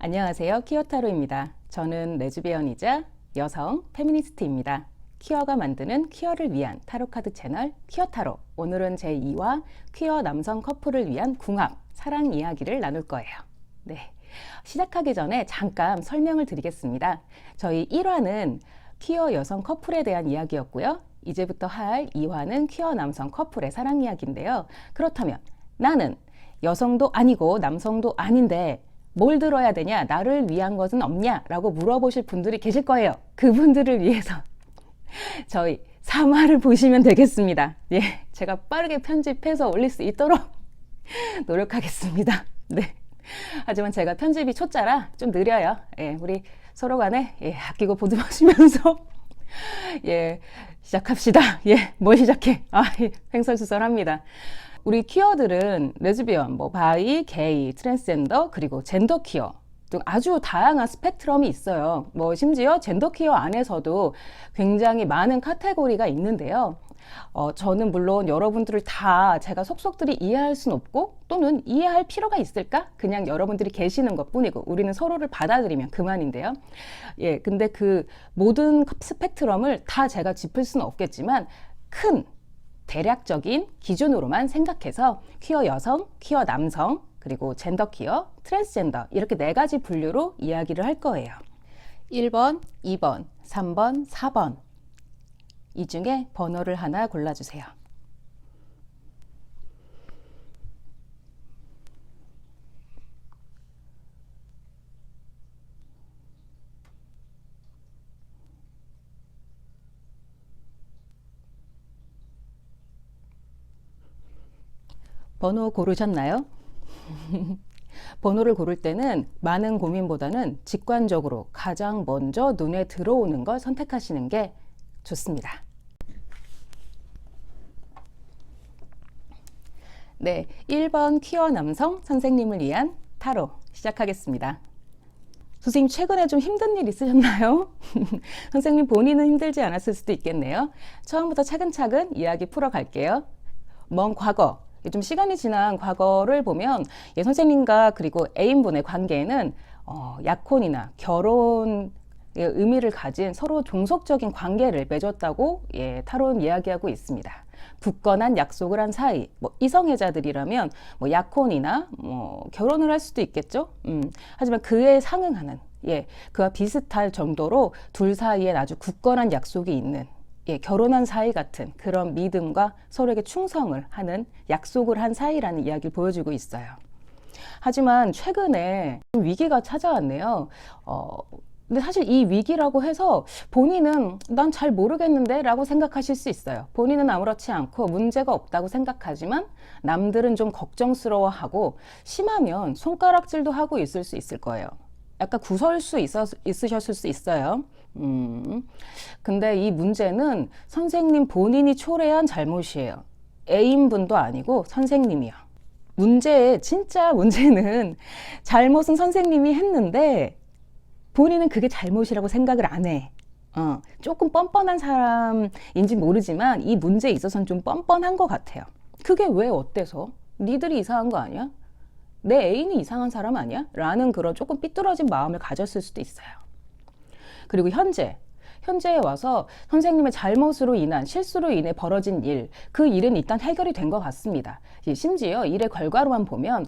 안녕하세요. 퀴어타로입니다. 저는 레즈비언이자 여성 페미니스트입니다. 퀴어가 만드는 퀴어를 위한 타로카드 채널 퀴어타로. 오늘은 제2화 퀴어 남성 커플을 위한 궁합, 사랑 이야기를 나눌 거예요. 네, 시작하기 전에 잠깐 설명을 드리겠습니다. 저희 1화는 퀴어 여성 커플에 대한 이야기였고요. 이제부터 할 2화는 퀴어 남성 커플의 사랑 이야기인데요. 그렇다면 나는 여성도 아니고 남성도 아닌데 뭘 들어야 되냐? 나를 위한 것은 없냐? 라고 물어보실 분들이 계실 거예요. 그분들을 위해서 저희 3화를 보시면 되겠습니다. 예, 제가 빠르게 편집해서 올릴 수 있도록 노력하겠습니다. 네. 하지만 제가 편집이 초짜라 좀 느려요. 예, 우리 서로 간에 아끼고 보듬어주면서 시작합시다. 뭘 시작해? 횡설수설합니다. 우리 퀴어들은 레즈비언, 바이, 게이, 트랜스젠더, 그리고 젠더 퀴어 등 아주 다양한 스펙트럼이 있어요. 심지어 젠더 퀴어 안에서도 굉장히 많은 카테고리가 있는데요. 저는 물론 여러분들을 다 제가 속속들이 이해할 순 없고 또는 이해할 필요가 있을까? 그냥 여러분들이 계시는 것 뿐이고 우리는 서로를 받아들이면 그만인데요. 근데 그 모든 스펙트럼을 다 제가 짚을 수는 없겠지만 큰 대략적인 기준으로만 생각해서 퀴어 여성, 퀴어 남성, 그리고 젠더 퀴어, 트랜스젠더 이렇게 4가지 분류로 이야기를 할 거예요. 1번, 2번, 3번, 4번 이 중에 번호를 하나 골라주세요. 번호 고르셨나요? 번호를 고를 때는 많은 고민보다는 직관적으로 가장 먼저 눈에 들어오는 걸 선택하시는 게 좋습니다. 네, 1번 퀴어 남성 선생님을 위한 타로 시작하겠습니다. 선생님 최근에 좀 힘든 일 있으셨나요? 선생님 본인은 힘들지 않았을 수도 있겠네요. 처음부터 차근차근 이야기 풀어갈게요. 먼 과거, 좀 시간이 지난 과거를 보면 선생님과 그리고 애인분의 관계에는 약혼이나 결혼 의미를 가진 서로 종속적인 관계를 맺었다고 타로는 이야기하고 있습니다. 굳건한 약속을 한 사이, 이성애자들이라면 약혼이나 결혼을 할 수도 있겠죠. 하지만 그에 상응하는 그와 비슷할 정도로 둘 사이에 아주 굳건한 약속이 있는 결혼한 사이 같은 그런 믿음과 서로에게 충성을 하는 약속을 한 사이라는 이야기를 보여주고 있어요. 하지만 최근에 위기가 찾아왔네요. 근데 사실 이 위기라고 해서 본인은 난 잘 모르겠는데 라고 생각하실 수 있어요. 본인은 아무렇지 않고 문제가 없다고 생각하지만 남들은 좀 걱정스러워하고 심하면 손가락질도 하고 있을 수 있을 거예요. 약간 구설수 있으셨을 수 있어요. 근데 이 문제는 선생님 본인이 초래한 잘못이에요. 애인분도 아니고 선생님이요. 진짜 문제는 잘못은 선생님이 했는데 본인은 그게 잘못이라고 생각을 안 해. 조금 뻔뻔한 사람인지 모르지만 이 문제에 있어서는 좀 뻔뻔한 것 같아요. 그게 왜 어때서? 니들이 이상한 거 아니야? 내 애인이 이상한 사람 아니야? 라는 그런 조금 삐뚤어진 마음을 가졌을 수도 있어요. 그리고 현재에 와서 선생님의 잘못으로 인한 실수로 인해 벌어진 일, 그 일은 일단 해결이 된 것 같습니다. 심지어 일의 결과로만 보면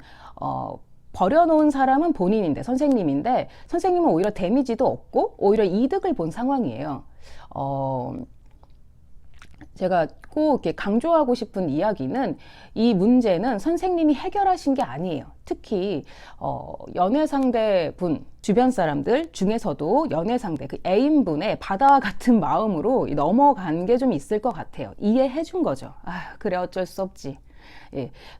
버려놓은 사람은 본인인데 선생님인데 선생님은 오히려 데미지도 없고 오히려 이득을 본 상황이에요. 제가 꼭 이렇게 강조하고 싶은 이야기는 이 문제는 선생님이 해결하신 게 아니에요. 특히 연애 상대분 주변 사람들 중에서도 연애 상대 그 애인분의 바다와 같은 마음으로 넘어간 게 좀 있을 것 같아요. 이해해 준 거죠. 그래 어쩔 수 없지.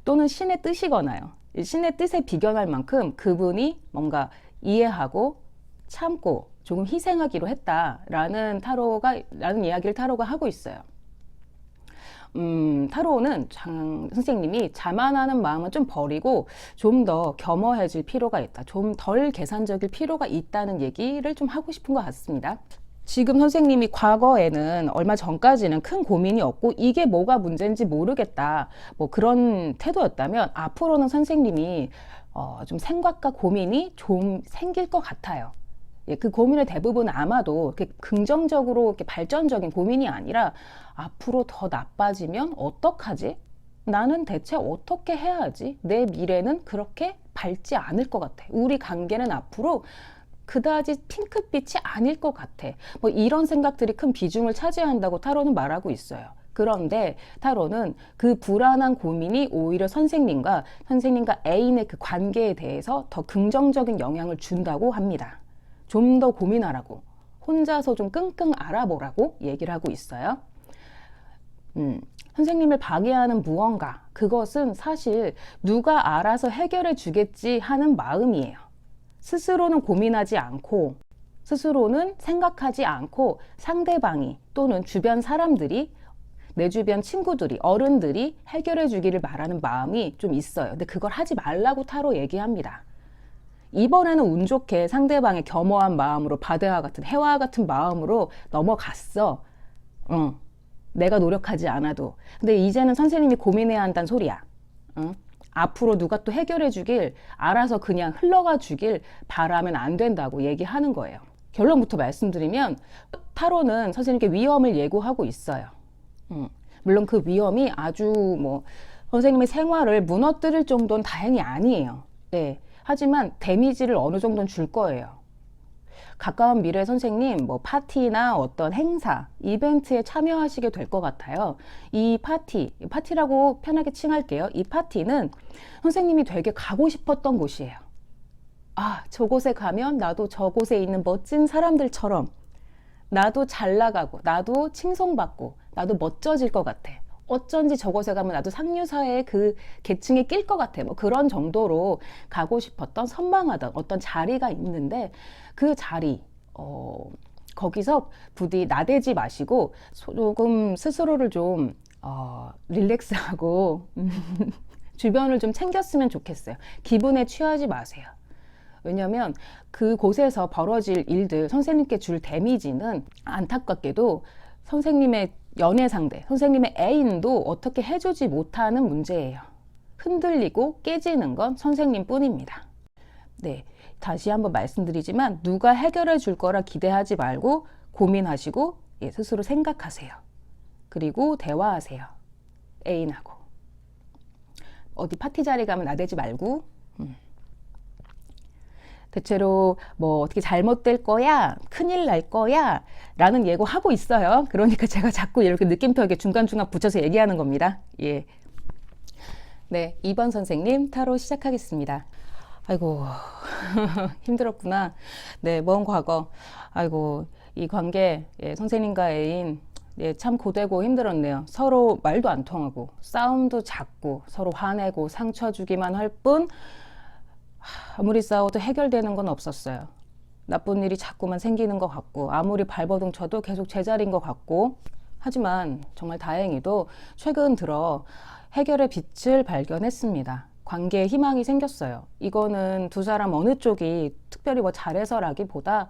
또는 신의 뜻이거나요. 신의 뜻에 비견할 만큼 그분이 뭔가 이해하고 참고 조금 희생하기로 했다라는 라는 이야기를 타로가 하고 있어요. 타로는 선생님이 자만하는 마음은 좀 버리고 좀 더 겸허해질 필요가 있다. 좀 덜 계산적일 필요가 있다는 얘기를 좀 하고 싶은 것 같습니다. 지금 선생님이 과거에는 얼마 전까지는 큰 고민이 없고 이게 뭐가 문제인지 모르겠다 그런 태도였다면 앞으로는 선생님이 좀 생각과 고민이 좀 생길 것 같아요. 예, 그 고민의 대부분 아마도 이렇게 긍정적으로 이렇게 발전적인 고민이 아니라 앞으로 더 나빠지면 어떡하지? 나는 대체 어떻게 해야 하지? 내 미래는 그렇게 밝지 않을 것 같아. 우리 관계는 앞으로 그다지 핑크빛이 아닐 것 같아. 뭐 이런 생각들이 큰 비중을 차지한다고 타로는 말하고 있어요. 그런데 타로는 그 불안한 고민이 오히려 선생님과 애인의 그 관계에 대해서 더 긍정적인 영향을 준다고 합니다. 좀 더 고민하라고, 혼자서 좀 끙끙 앓아보라고 얘기를 하고 있어요. 선생님을 방해하는 무언가, 그것은 사실 누가 알아서 해결해 주겠지 하는 마음이에요. 스스로는 고민하지 않고, 스스로는 생각하지 않고 상대방이 또는 주변 사람들이, 내 주변 친구들이, 어른들이 해결해 주기를 바라는 마음이 좀 있어요. 근데 그걸 하지 말라고 타로 얘기합니다. 이번에는 운 좋게 상대방의 겸허한 마음으로, 바다와 같은, 해와 같은 마음으로 넘어갔어. 내가 노력하지 않아도. 근데 이제는 선생님이 고민해야 한다는 소리야. 앞으로 누가 또 해결해 주길, 알아서 그냥 흘러가 주길 바라면 안 된다고 얘기하는 거예요. 결론부터 말씀드리면 타로는 선생님께 위험을 예고하고 있어요. 물론 그 위험이 아주 뭐 선생님의 생활을 무너뜨릴 정도는 다행히 아니에요. 네. 하지만 데미지를 어느 정도는 줄 거예요. 가까운 미래 선생님 뭐 파티나 어떤 행사, 이벤트에 참여하시게 될 것 같아요. 이 파티라고 편하게 칭할게요. 이 파티는 선생님이 되게 가고 싶었던 곳이에요. 아, 저곳에 가면 나도 저곳에 있는 멋진 사람들처럼 나도 잘 나가고, 나도 칭송받고, 나도 멋져질 것 같아. 어쩐지 저곳에 가면 나도 상류사회의 그 계층에 낄 것 같아. 뭐 그런 정도로 가고 싶었던, 선망하던 어떤 자리가 있는데, 그 자리, 거기서 부디 나대지 마시고 조금 스스로를 좀 릴렉스하고 주변을 좀 챙겼으면 좋겠어요. 기분에 취하지 마세요. 왜냐하면 그곳에서 벌어질 일들, 선생님께 줄 데미지는 안타깝게도 선생님의 연애 상대, 선생님의 애인도 어떻게 해주지 못하는 문제예요. 흔들리고 깨지는 건 선생님 뿐입니다. 네, 다시 한번 말씀드리지만 누가 해결해 줄 거라 기대하지 말고 고민하시고 스스로 생각하세요. 그리고 대화하세요. 애인하고. 어디 파티 자리 가면 나대지 말고. 대체로 뭐 어떻게 잘못될 거야, 큰일 날 거야 라는 예고하고 있어요. 그러니까 제가 자꾸 이렇게 느낌표 이렇게 중간중간 붙여서 얘기하는 겁니다. 예. 네, 2번 선생님 타로 시작하겠습니다. 아이고 힘들었구나. 네, 먼 과거. 아이고 이 관계, 선생님과 애인 참 고되고 힘들었네요. 서로 말도 안 통하고 싸움도 잦고 서로 화내고 상처 주기만 할 뿐 아무리 싸워도 해결되는 건 없었어요. 나쁜 일이 자꾸만 생기는 것 같고 아무리 발버둥 쳐도 계속 제자리인 것 같고, 하지만 정말 다행히도 최근 들어 해결의 빛을 발견했습니다. 관계에 희망이 생겼어요. 이거는 두 사람 어느 쪽이 특별히 뭐 잘해서라기보다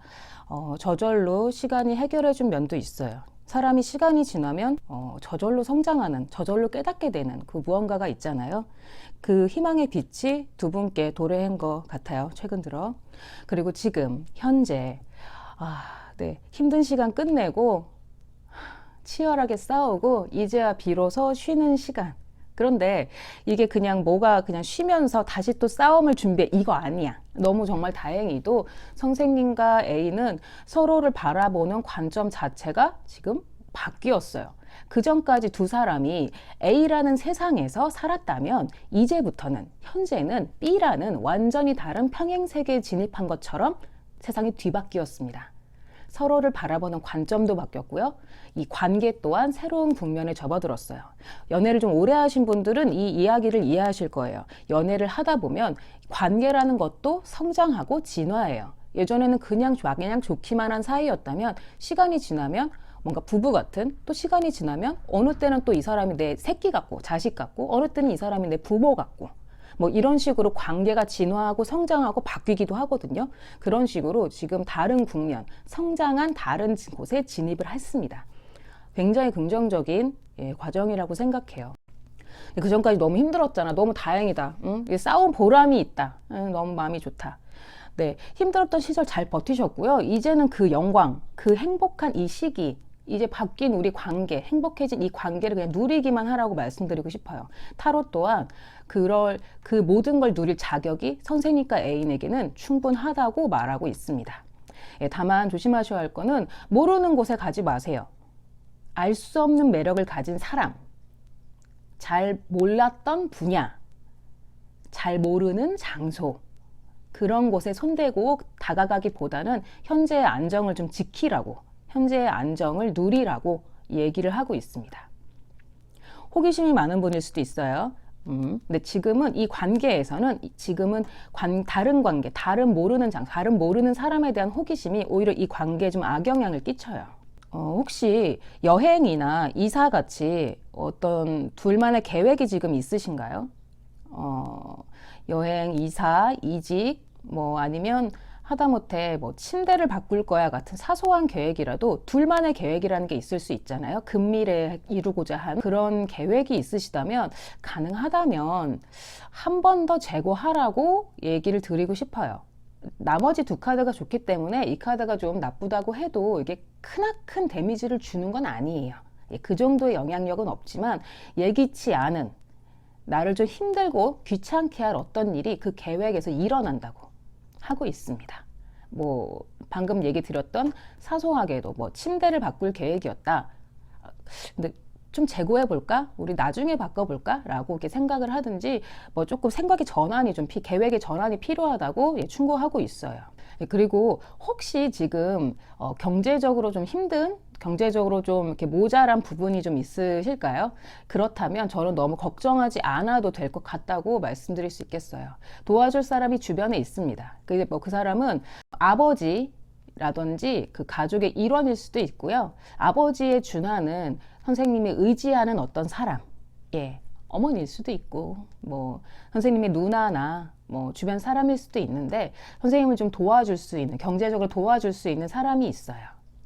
저절로 시간이 해결해 준 면도 있어요. 사람이 시간이 지나면 저절로 성장하는, 저절로 깨닫게 되는 그 무언가가 있잖아요. 그 희망의 빛이 두 분께 도래한 것 같아요. 최근 들어. 그리고 지금 현재 네, 힘든 시간 끝내고 치열하게 싸우고 이제야 비로소 쉬는 시간. 그런데 이게 그냥 뭐가 그냥 쉬면서 다시 또 싸움을 준비해, 이거 아니야. 너무 정말 다행히도 선생님과 A는 서로를 바라보는 관점 자체가 지금 바뀌었어요. 그 전까지 두 사람이 A라는 세상에서 살았다면 이제부터는, 현재는 B라는 완전히 다른 평행세계에 진입한 것처럼 세상이 뒤바뀌었습니다. 서로를 바라보는 관점도 바뀌었고요. 이 관계 또한 새로운 국면에 접어들었어요. 연애를 좀 오래 하신 분들은 이 이야기를 이해하실 거예요. 연애를 하다 보면 관계라는 것도 성장하고 진화해요. 예전에는 그냥 좋기만 한 사이였다면 시간이 지나면 뭔가 부부 같은, 또 시간이 지나면 어느 때는 또 이 사람이 내 새끼 같고 자식 같고, 어느 때는 이 사람이 내 부모 같고, 뭐 이런 식으로 관계가 진화하고 성장하고 바뀌기도 하거든요. 그런 식으로 지금 다른 국면, 성장한 다른 곳에 진입을 했습니다. 굉장히 긍정적인 과정이라고 생각해요. 그 전까지 너무 힘들었잖아. 너무 다행이다. 응? 싸운 보람이 있다. 응, 너무 마음이 좋다. 네, 힘들었던 시절 잘 버티셨고요. 이제는 그 영광, 그 행복한 이 시기, 이제 바뀐 우리 관계, 행복해진 이 관계를 그냥 누리기만 하라고 말씀드리고 싶어요. 타로 또한 그 모든 걸 누릴 자격이 선생님과 애인에게는 충분하다고 말하고 있습니다. 예, 다만 조심하셔야 할 거는 모르는 곳에 가지 마세요. 알 수 없는 매력을 가진 사람, 잘 몰랐던 분야, 잘 모르는 장소, 그런 곳에 손대고 다가가기보다는 현재의 안정을 좀 지키라고, 현재의 안정을 누리라고 얘기를 하고 있습니다. 호기심이 많은 분일 수도 있어요. 근데 지금은 이 관계에서는 지금은 다른 관계, 다른 모르는 사람에 대한 호기심이 오히려 이 관계에 좀 악영향을 끼쳐요. 혹시 여행이나 이사 같이 어떤 둘만의 계획이 지금 있으신가요? 여행, 이사, 이직, 뭐 아니면 하다못해 뭐 침대를 바꿀 거야 같은 사소한 계획이라도 둘만의 계획이라는 게 있을 수 있잖아요. 근미래에 이루고자 한 그런 계획이 있으시다면 가능하다면 한 번 더 재고하라고 얘기를 드리고 싶어요. 나머지 두 카드가 좋기 때문에 이 카드가 좀 나쁘다고 해도 이게 크나큰 데미지를 주는 건 아니에요. 그 정도의 영향력은 없지만 예기치 않은 나를 좀 힘들고 귀찮게 할 어떤 일이 그 계획에서 일어난다고 하고 있습니다. 뭐 방금 얘기 드렸던 사소하게도 뭐 침대를 바꿀 계획이었다. 근데 좀 재고해 볼까? 우리 나중에 바꿔볼까? 라고 이렇게 생각을 하든지 뭐 조금 계획의 전환이 필요하다고 충고하고 있어요. 그리고 혹시 지금 경제적으로 좀 힘든, 경제적으로 좀 이렇게 모자란 부분이 좀 있으실까요? 그렇다면 저는 너무 걱정하지 않아도 될 것 같다고 말씀드릴 수 있겠어요. 도와줄 사람이 주변에 있습니다. 그 사람은 아버지라든지 그 가족의 일원일 수도 있고요. 아버지의 준하는 선생님이 의지하는 어떤 사람, 예, 어머니일 수도 있고, 뭐 선생님의 누나나 뭐 주변 사람일 수도 있는데 선생님을 좀 도와줄 수 있는, 경제적으로 도와줄 수 있는 사람이 있어요.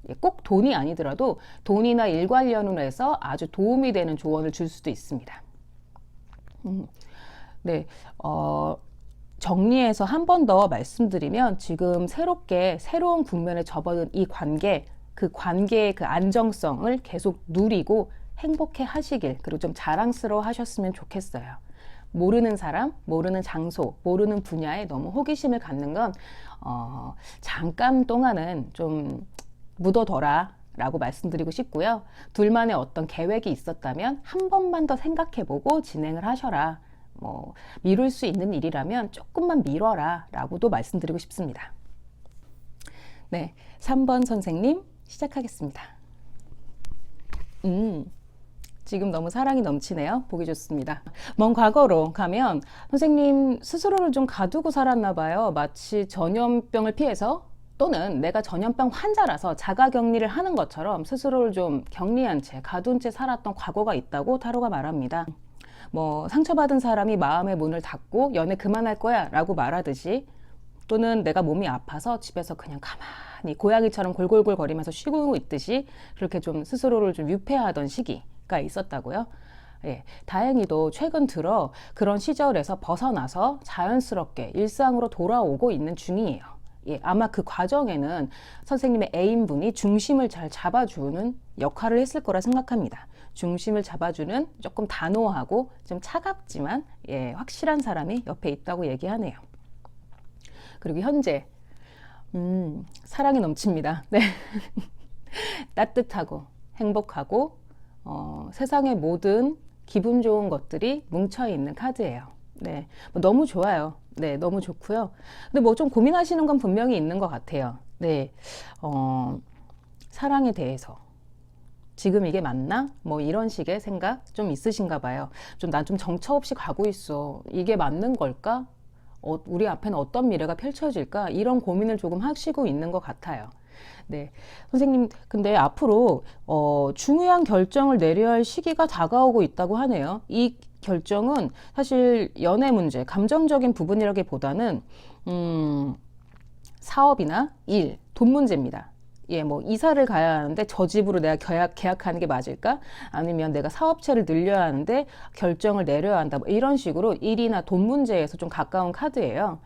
예, 꼭 돈이 아니더라도 돈이나 일 관련으로 해서 아주 도움이 되는 조언을 줄 수도 있습니다. 네, 정리해서 한 번 더 말씀드리면 지금 새로운 국면에 접어든 이 관계, 그 관계의 그 안정성을 계속 누리고 행복해 하시길, 그리고 좀 자랑스러워 하셨으면 좋겠어요. 모르는 사람, 모르는 장소, 모르는 분야에 너무 호기심을 갖는 건 잠깐 동안은 좀 묻어둬라 라고 말씀드리고 싶고요. 둘만의 어떤 계획이 있었다면 한 번만 더 생각해보고 진행을 하셔라. 뭐 미룰 수 있는 일이라면 조금만 미뤄라 라고도 말씀드리고 싶습니다. 네, 3번 선생님 시작하겠습니다. 지금 너무 사랑이 넘치네요. 보기 좋습니다. 먼 과거로 가면 선생님 스스로를 좀 가두고 살았나 봐요. 마치 전염병을 피해서, 또는 내가 전염병 환자라서 자가격리를 하는 것처럼 스스로를 좀 격리한 채, 가둔 채 살았던 과거가 있다고 타로가 말합니다. 뭐 상처받은 사람이 마음의 문을 닫고 연애 그만할 거야 라고 말하듯이, 또는 내가 몸이 아파서 집에서 그냥 가만히 고양이처럼 골골골 거리면서 쉬고 있듯이 그렇게 좀 스스로를 좀 유폐하던 시기가 있었다고요. 예, 다행히도 최근 들어 그런 시절에서 벗어나서 자연스럽게 일상으로 돌아오고 있는 중이에요. 예, 아마 그 과정에는 선생님의 애인분이 중심을 잘 잡아주는 역할을 했을 거라 생각합니다. 중심을 잡아주는 조금 단호하고 좀 차갑지만 예, 확실한 사람이 옆에 있다고 얘기하네요. 그리고 현재 사랑이 넘칩니다. 네. 따뜻하고 행복하고 세상의 모든 기분 좋은 것들이 뭉쳐있는 카드예요. 네, 너무 좋아요. 네, 너무 좋고요. 근데 뭐 좀 고민하시는 건 분명히 있는 것 같아요. 네, 사랑에 대해서 지금 이게 맞나? 뭐 이런 식의 생각 좀 있으신가 봐요. 난 좀 정처 없이 가고 있어. 이게 맞는 걸까? 우리 앞에는 어떤 미래가 펼쳐질까? 이런 고민을 조금 하시고 있는 것 같아요. 네, 선생님, 근데 앞으로 중요한 결정을 내려야 할 시기가 다가오고 있다고 하네요. 이 결정은 사실 연애 문제, 감정적인 부분이라기보다는 사업이나 일, 돈 문제입니다. 예, 뭐 이사를 가야 하는데 저 집으로 내가 계약하는 게 맞을까? 아니면 내가 사업체를 늘려야 하는데 결정을 내려야 한다. 뭐 이런 식으로 일이나 돈 문제에서 좀 가까운 카드예요.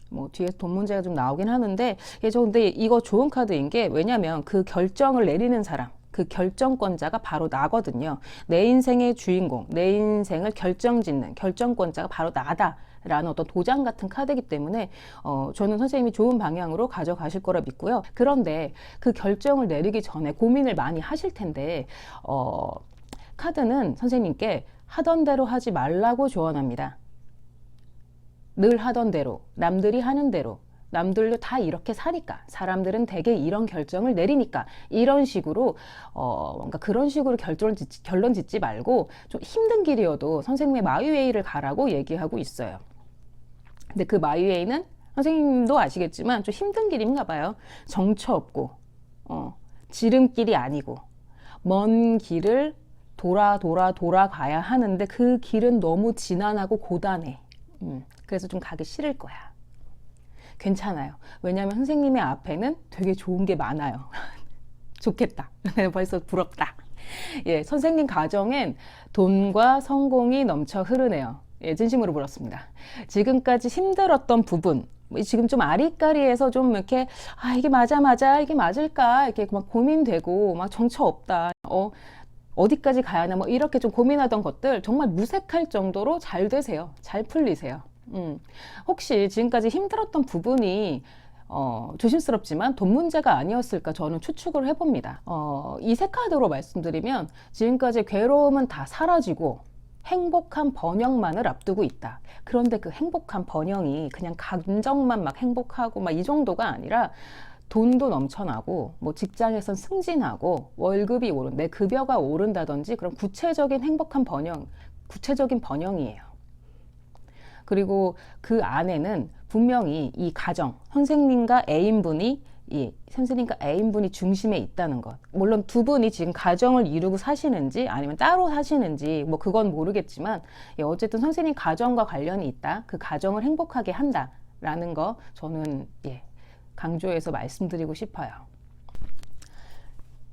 뭐 뒤에서 돈 문제가 좀 나오긴 하는데, 예, 저 근데 이거 좋은 카드인 게, 왜냐면 그 결정을 내리는 사람, 그 결정권자가 바로 나거든요. 내 인생의 주인공, 내 인생을 결정짓는 결정권자가 바로 나다. 라는 어떤 도장 같은 카드이기 때문에 저는 선생님이 좋은 방향으로 가져가실 거라 믿고요. 그런데 그 결정을 내리기 전에 고민을 많이 하실 텐데 카드는 선생님께 하던 대로 하지 말라고 조언합니다. 늘 하던 대로, 남들이 하는 대로, 남들도 다 이렇게 사니까, 사람들은 대개 이런 결정을 내리니까, 이런 식으로 뭔가 그런 식으로 결론 짓지 말고 좀 힘든 길이어도 선생님의 마이웨이를 가라고 얘기하고 있어요. 근데 그 마이웨이는 선생님도 아시겠지만 좀 힘든 길인가 봐요. 정처 없고 지름길이 아니고 먼 길을 돌아가야 하는데 그 길은 너무 지난하고 고단해. 그래서 좀 가기 싫을 거야. 괜찮아요. 왜냐하면 선생님의 앞에는 되게 좋은 게 많아요. 좋겠다. 벌써 부럽다. 예, 선생님 가정엔 돈과 성공이 넘쳐 흐르네요. 예, 진심으로 부럽습니다. 지금까지 힘들었던 부분, 지금 좀 아리까리해서 좀 이렇게 이게 맞아 이게 맞을까 이렇게 막 고민되고 막 정처 없다. 어디까지 가야 하나 뭐 이렇게 좀 고민하던 것들 정말 무색할 정도로 잘 되세요. 잘 풀리세요. 혹시 지금까지 힘들었던 부분이 조심스럽지만 돈 문제가 아니었을까 저는 추측을 해봅니다. 이 세 카드로 말씀드리면 지금까지 괴로움은 다 사라지고 행복한 번영만을 앞두고 있다. 그런데 그 행복한 번영이 그냥 감정만 막 행복하고 막 이 정도가 아니라 돈도 넘쳐나고 뭐 직장에선 승진하고 월급이 오른 내 급여가 오른다든지 그런 구체적인 행복한 번영, 구체적인 번영이에요. 그리고 그 안에는 분명히 이 가정, 선생님과 애인분이 중심에 있다는 것. 물론 두 분이 지금 가정을 이루고 사시는지 아니면 따로 사시는지 뭐 그건 모르겠지만 어쨌든 선생님 가정과 관련이 있다. 그 가정을 행복하게 한다라는 거 저는 강조해서 말씀드리고 싶어요.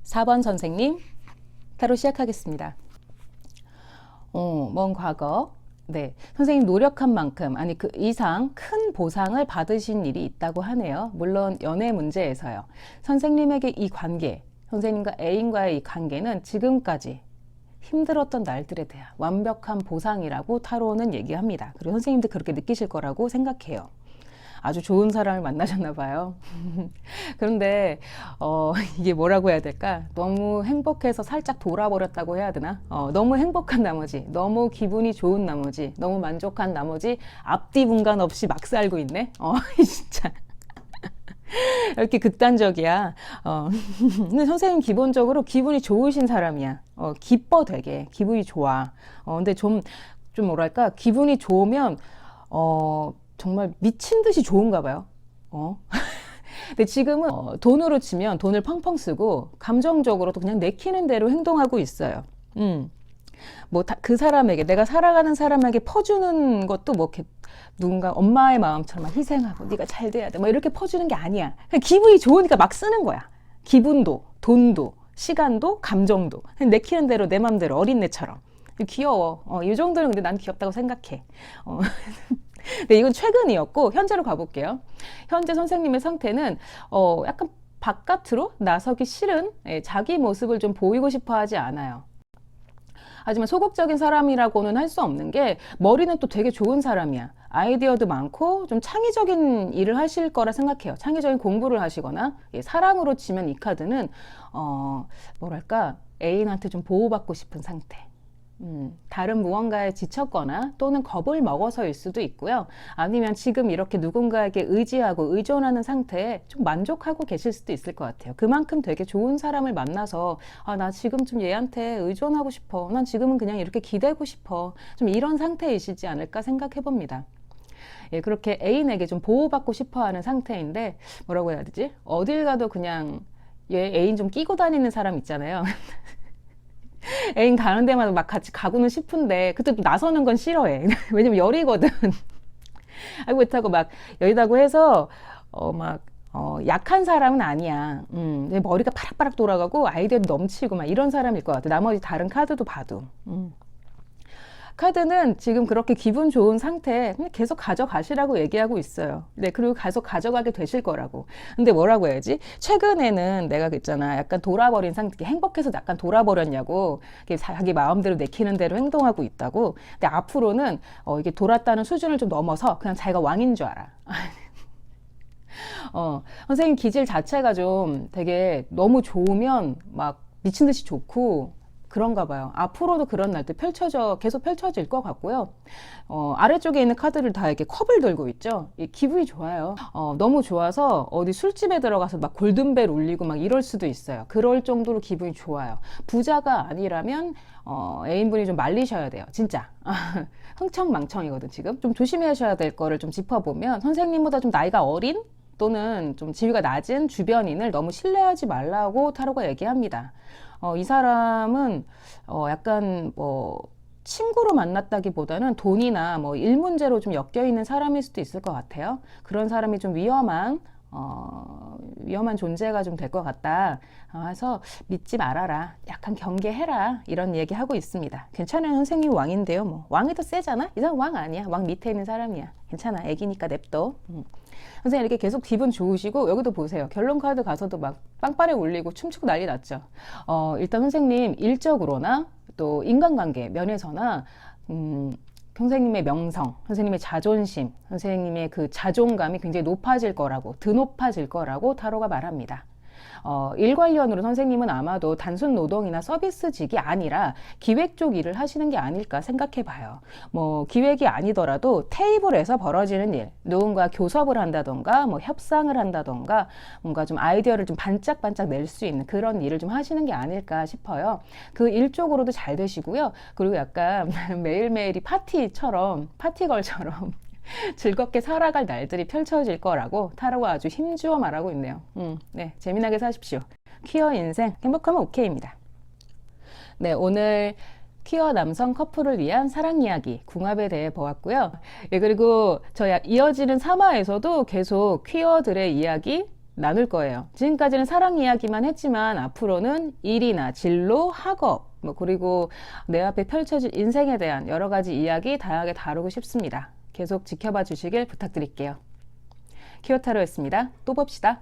4번 선생님 타로 시작하겠습니다. 먼 과거 네, 선생님 노력한 만큼 아니 그 이상 큰 보상을 받으신 일이 있다고 하네요. 물론 연애 문제에서요. 선생님에게 이 관계, 선생님과 애인과의 이 관계는 지금까지 힘들었던 날들에 대한 완벽한 보상이라고 타로는 얘기합니다. 그리고 선생님도 그렇게 느끼실 거라고 생각해요. 아주 좋은 사람을 만나셨나 봐요. 그런데 이게 뭐라고 해야 될까? 너무 행복해서 살짝 돌아버렸다고 해야 되나? 너무 행복한 나머지, 너무 기분이 좋은 나머지, 너무 만족한 나머지 앞뒤 분간 없이 막 살고 있네? 진짜. 이렇게 극단적이야. 근데 선생님 기본적으로 기분이 좋으신 사람이야. 기뻐 되게. 기분이 좋아. 근데 좀 뭐랄까? 기분이 좋으면, 정말 미친 듯이 좋은가 봐요. 근데 지금은 돈으로 치면 돈을 펑펑 쓰고 감정적으로도 그냥 내키는 대로 행동하고 있어요. 뭐 그 사람에게 내가 살아가는 사람에게 퍼주는 것도 뭐 이렇게 누군가 엄마의 마음처럼 막 희생하고 네가 잘 돼야 돼 뭐 이렇게 퍼주는 게 아니야. 그냥 기분이 좋으니까 막 쓰는 거야. 기분도 돈도 시간도 감정도 그냥 내키는 대로 내 맘대로 어린애처럼 귀여워. 이 정도는 근데 난 귀엽다고 생각해. 네, 이건 최근이었고 현재로 가볼게요. 현재 선생님의 상태는 약간 바깥으로 나서기 싫은 자기 모습을 좀 보이고 싶어 하지 않아요. 하지만 소극적인 사람이라고는 할 수 없는 게 머리는 또 되게 좋은 사람이야. 아이디어도 많고 좀 창의적인 일을 하실 거라 생각해요. 창의적인 공부를 하시거나 사랑으로 치면 이 카드는 뭐랄까 애인한테 좀 보호받고 싶은 상태. 다른 무언가에 지쳤거나 또는 겁을 먹어서일 수도 있고요. 아니면 지금 이렇게 누군가에게 의지하고 의존하는 상태에 좀 만족하고 계실 수도 있을 것 같아요. 그만큼 되게 좋은 사람을 만나서 나 지금 좀 얘한테 의존하고 싶어. 난 지금은 그냥 이렇게 기대고 싶어. 좀 이런 상태이시지 않을까 생각해 봅니다. 예, 그렇게 애인에게 좀 보호받고 싶어 하는 상태인데 뭐라고 해야 되지? 어딜 가도 그냥 애인 좀 끼고 다니는 사람 있잖아요. 애인 가는 데마다 막 같이 가고는 싶은데 그때 또 나서는 건 싫어해. 왜냐면 열이거든. 알고 있다고 막 열이다고 해서 막 약한 사람은 아니야. 내 머리가 파락파락 돌아가고 아이디어도 넘치고 막 이런 사람일 것 같아. 나머지 다른 카드도 봐도. 카드는 지금 그렇게 기분 좋은 상태에 그냥 계속 가져가시라고 얘기하고 있어요. 네, 그리고 계속 가져가게 되실 거라고. 근데 뭐라고 해야지? 최근에는 내가 그랬잖아. 약간 돌아버린 상태, 행복해서 약간 돌아버렸냐고. 자기 마음대로 내키는 대로 행동하고 있다고. 근데 앞으로는 이게 돌았다는 수준을 좀 넘어서 그냥 자기가 왕인 줄 알아. 선생님 기질 자체가 좀 되게 너무 좋으면 막 미친 듯이 좋고 그런가 봐요. 앞으로도 그런 날도 계속 펼쳐질 것 같고요. 아래쪽에 있는 카드를 다 이렇게 컵을 들고 있죠. 기분이 좋아요. 너무 좋아서 어디 술집에 들어가서 막 골든벨 울리고 막 이럴 수도 있어요. 그럴 정도로 기분이 좋아요. 부자가 아니라면 애인분이 좀 말리셔야 돼요. 진짜. 흥청망청이거든 지금. 좀 조심하셔야 될 거를 좀 짚어보면 선생님보다 좀 나이가 어린 또는 좀 지위가 낮은 주변인을 너무 신뢰하지 말라고 타로가 얘기합니다. 이 사람은 약간 뭐 친구로 만났다기보다는 돈이나 뭐 일 문제로 좀 엮여 있는 사람일 수도 있을 것 같아요. 그런 사람이 좀 위험한 존재가 좀 될 것 같다. 해서 믿지 말아라. 약간 경계해라. 이런 얘기 하고 있습니다. 괜찮아요. 선생님 왕인데요. 뭐 왕이 더 세잖아? 이 사람 왕 아니야. 왕 밑에 있는 사람이야. 괜찮아. 애기니까 냅둬. 선생님 이렇게 계속 기분 좋으시고 여기도 보세요. 결론 카드 가서도 막 빵빠레 울리고 춤추고 난리 났죠. 일단 선생님 일적으로나 또 인간관계 면에서나 선생님의 명성, 선생님의 자존심, 선생님의 그 자존감이 굉장히 높아질 거라고, 드높아질 거라고 타로가 말합니다. 일 관련으로 선생님은 아마도 단순 노동이나 서비스직이 아니라 기획 쪽 일을 하시는 게 아닐까 생각해 봐요. 뭐 기획이 아니더라도 테이블에서 벌어지는 일, 누군가 교섭을 한다던가 뭐 협상을 한다던가 뭔가 좀 아이디어를 좀 반짝반짝 낼 수 있는 그런 일을 좀 하시는 게 아닐까 싶어요. 그 일 쪽으로도 잘 되시고요. 그리고 약간 매일매일이 파티걸처럼 즐겁게 살아갈 날들이 펼쳐질 거라고 타로가 아주 힘주어 말하고 있네요. 네, 재미나게 사십시오. 퀴어 인생 행복하면 오케이입니다. 네, 오늘 퀴어 남성 커플을 위한 사랑 이야기 궁합에 대해 보았고요. 예, 그리고 저희 이어지는 3화에서도 계속 퀴어들의 이야기 나눌 거예요. 지금까지는 사랑 이야기만 했지만 앞으로는 일이나 진로, 학업, 그리고 내 앞에 펼쳐질 인생에 대한 여러 가지 이야기 다양하게 다루고 싶습니다. 계속 지켜봐 주시길 부탁드릴게요. 퀴어타로였습니다. 또 봅시다.